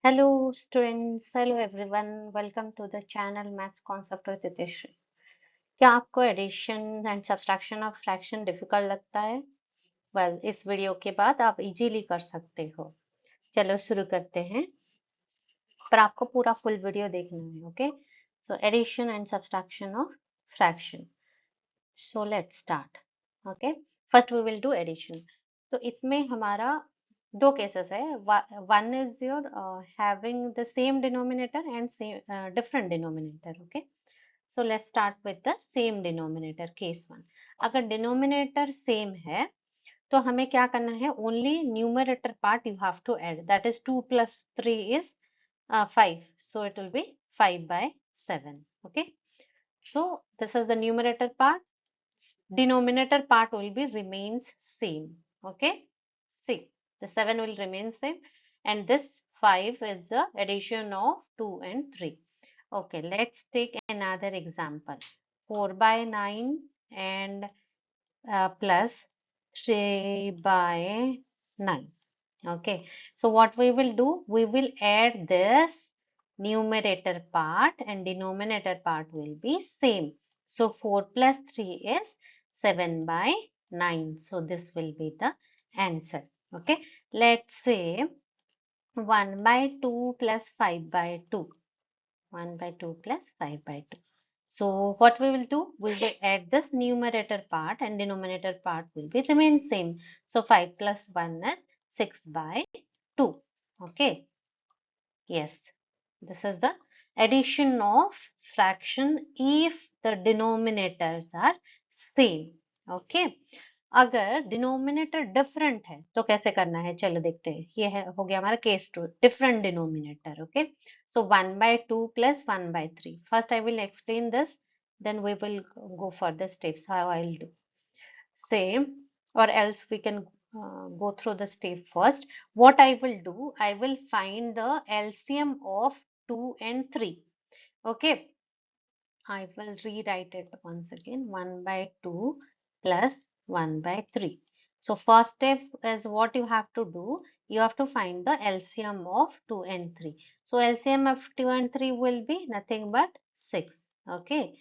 Hello students, hello everyone. Welcome to the channel Maths Concept with Itishree. क्या आपको addition and subtraction of fraction difficult लगता है? Well, इस video के बाद आप इजीली कर सकते हो. चलो शुरू करते हैं, पर आपको पूरा फुल वीडियो देखना है. Okay, so addition and subtraction of fraction. So let's start. Okay, first we will do addition. तो इसमें हमारा दो केसेस है. One is your having the same denominator and different denominator. Okay, so let's start with the same denominator. Case one, अगर denominator same है तो हमें क्या करना है? Only numerator part you have to add, that is 2 plus 3 is 5, so it will be 5 by 7. Okay, so this is the numerator part. Denominator part will be remains same. Okay, see, the 7 will remain same, and this 5 is the addition of 2 and 3. Okay, let's take another example. 4 by 9 and plus 3 by 9. Okay, so what we will do, we will add this numerator part and denominator part will be same. So 4 plus 3 is 7 by 9. So this will be the answer. Okay, let's say 1 by 2 plus 5 by 2. 1 by 2 plus 5 by 2. So what we will do, we will add this numerator part and denominator part will be remain same. So 5 plus 1 is 6 by 2. Okay, yes, this is the addition of fraction if the denominators are same. Okay, अगर denominator different है तो कैसे करना है, चलो देखते हैं. ये है, हो गया हमारा case two, different denominator. Okay, so 1 by 2 plus 1 by 3. First I will explain this, then we will go for the steps how I'll do. Same, or else we can go through the step first. What I will do, I will find the LCM of 2 and 3. Okay, I will rewrite it once again. 1 by 2 plus 1 by 3. So first step is what you have to do. You have to find the LCM of 2 and 3. So LCM of 2 and 3 will be nothing but 6. Okay,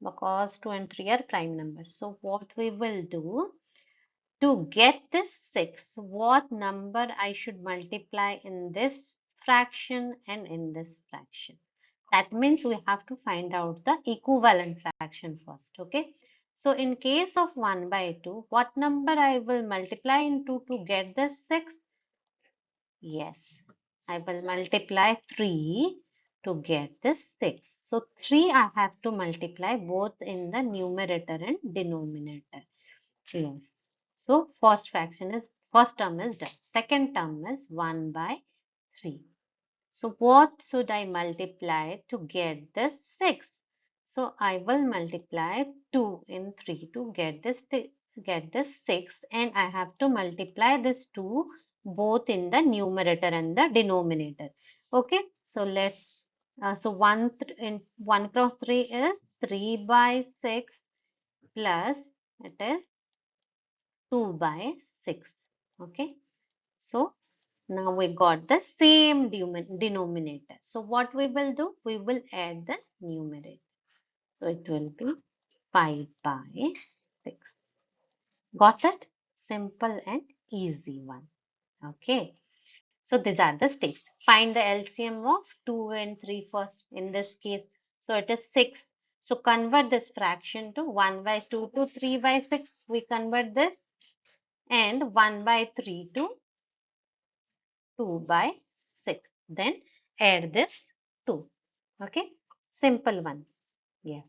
because 2 and 3 are prime numbers. So what we will do, to get this 6, what number I should multiply in this fraction and in this fraction? That means we have to find out the equivalent fraction first. Okay, so in case of 1 by 2, what number I will multiply into to get this 6? Yes, I will multiply 3 to get this 6. So 3 I have to multiply both in the numerator and denominator. Yes. So first term is done. Second term is 1 by 3. So what should I multiply to get this 6? So I will multiply 2 in 3 to get this 6, and I have to multiply this 2 both in the numerator and the denominator. Okay, so let's so 1 cross 3 is 3 by 6 plus it is 2 by 6. Okay, so now we got the same denominator. So what we will do? We will add this numerator. So it will be 5 by 6. Got it? Simple and easy one. Okay. So these are the steps. Find the LCM of 2 and 3 first in this case. So it is 6. So convert this fraction to 1 by 2 to 3 by 6. We convert this, and 1 by 3 to 2 by 6. Then add this 2. Okay, simple one. Yeah.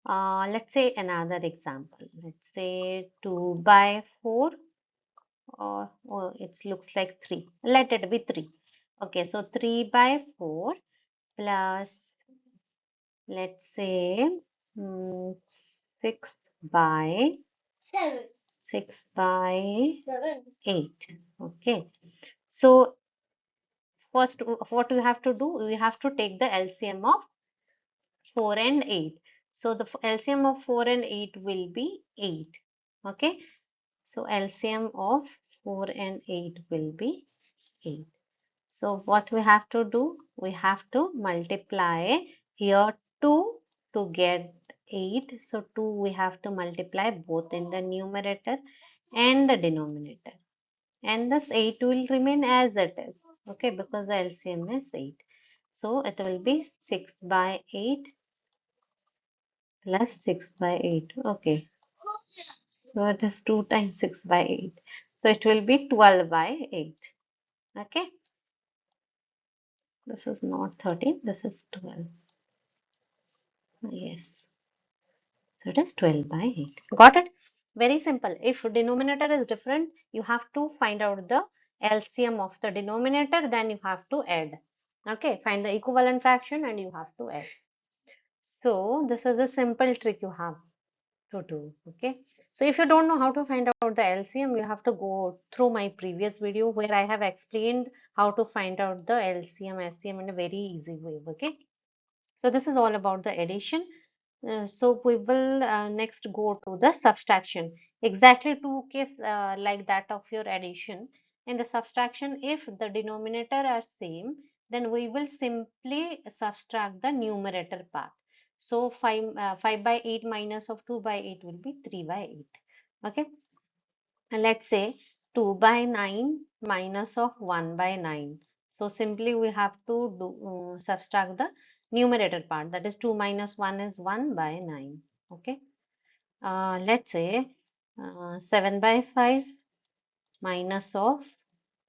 Let's say another example. Let's say 2 by 4, or it looks like 3. Let it be 3. Okay, so 3 by 4 plus, let's say 6 by 6 by 8. Okay, so first, what we have to do, we have to take the LCM of 4 and 8. So the LCM of 4 and 8 will be 8. Okay, so LCM of 4 and 8 will be 8. So what we have to do? We have to multiply here 2 to get 8. So 2 we have to multiply both in the numerator and the denominator. And this 8 will remain as it is. Okay, because the LCM is 8. So it will be 6 by 8 plus 6 by 8. Okay, so it is 2 times 6 by 8. So it will be 12 by 8. Okay, this is not 13, this is 12. Yes, so it is 12 by 8. Got it? Very simple. If denominator is different, you have to find out the LCM of the denominator, then you have to add. Okay, find the equivalent fraction and you have to add. So this is a simple trick you have to do. Okay, so if you don't know how to find out the LCM, you have to go through my previous video where I have explained how to find out the LCM, SCM in a very easy way. Okay, so this is all about the addition. So we will next go to the subtraction. Exactly two case like that of your addition. In the subtraction, if the denominator are same, then we will simply subtract the numerator part. So 5 by 8 minus of 2 by 8 will be 3 by 8. Okay. And let's say 2 by 9 minus of 1 by 9. So simply we have to do subtract the numerator part, that is 2 minus 1 is 1 by 9. Okay. Let's say 7 by 5 minus of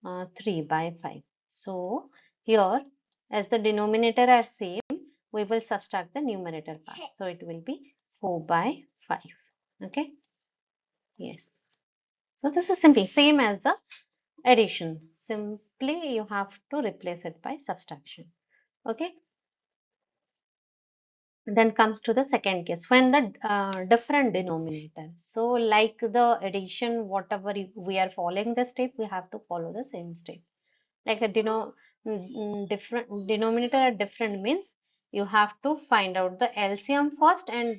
3 by 5. So here, as the denominator are same, we will subtract the numerator part. So it will be 4 by 5. Okay. Yes. So this is simply same as the addition. Simply you have to replace it by subtraction. Okay. Then comes to the second case when the different denominator. So like the addition, whatever we are following the step, we have to follow the same step. Like a different denominator are different means you have to find out the LCM first. And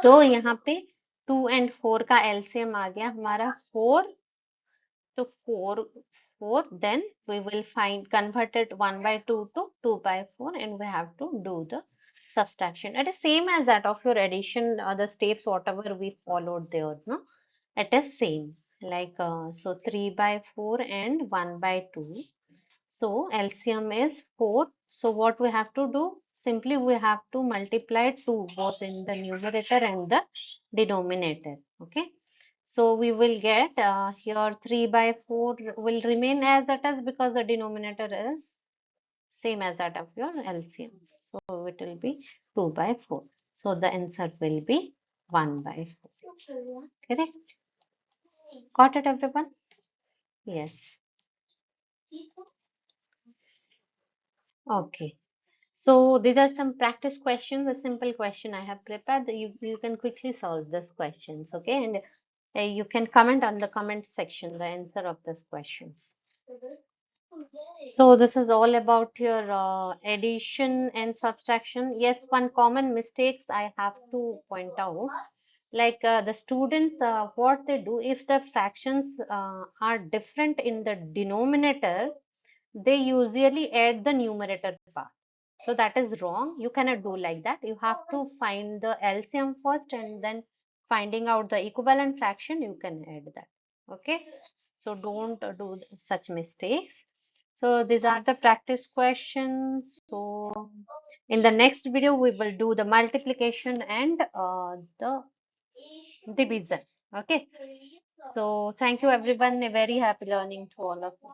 तो यहाँ पे 2 and 4 का LCM आ गया हमारा 4. So 4, then we will find convert it 1 by 2 to 2 by 4, and we have to do the subtraction. It is same as that of your addition, the steps whatever we followed there, no? It is same. Like so 3 by 4 and 1 by 2. So LCM is 4. So what we have to do? Simply we have to multiply 2 both in the numerator and the denominator. Okay. So we will get here 3 by 4 will remain as it is because the denominator is same as that of your LCM. So it will be 2 by 4. So the answer will be 1 by 4. Correct? Got it, everyone? Yes. Okay. So these are some practice questions, a simple question I have prepared. You can quickly solve these questions, okay? And you can comment on the comment section the answer of these questions. So this is all about your addition and subtraction. Yes, one common mistakes I have to point out, like the students, what they do if the fractions are different in the denominator, they usually add the numerator part. So that is wrong. You cannot do like that. You have to find the LCM first and then finding out the equivalent fraction, you can add that. Okay. So don't do such mistakes. So these are the practice questions. So in the next video, we will do the multiplication and the division. Okay. So thank you everyone. A very happy learning to all of you.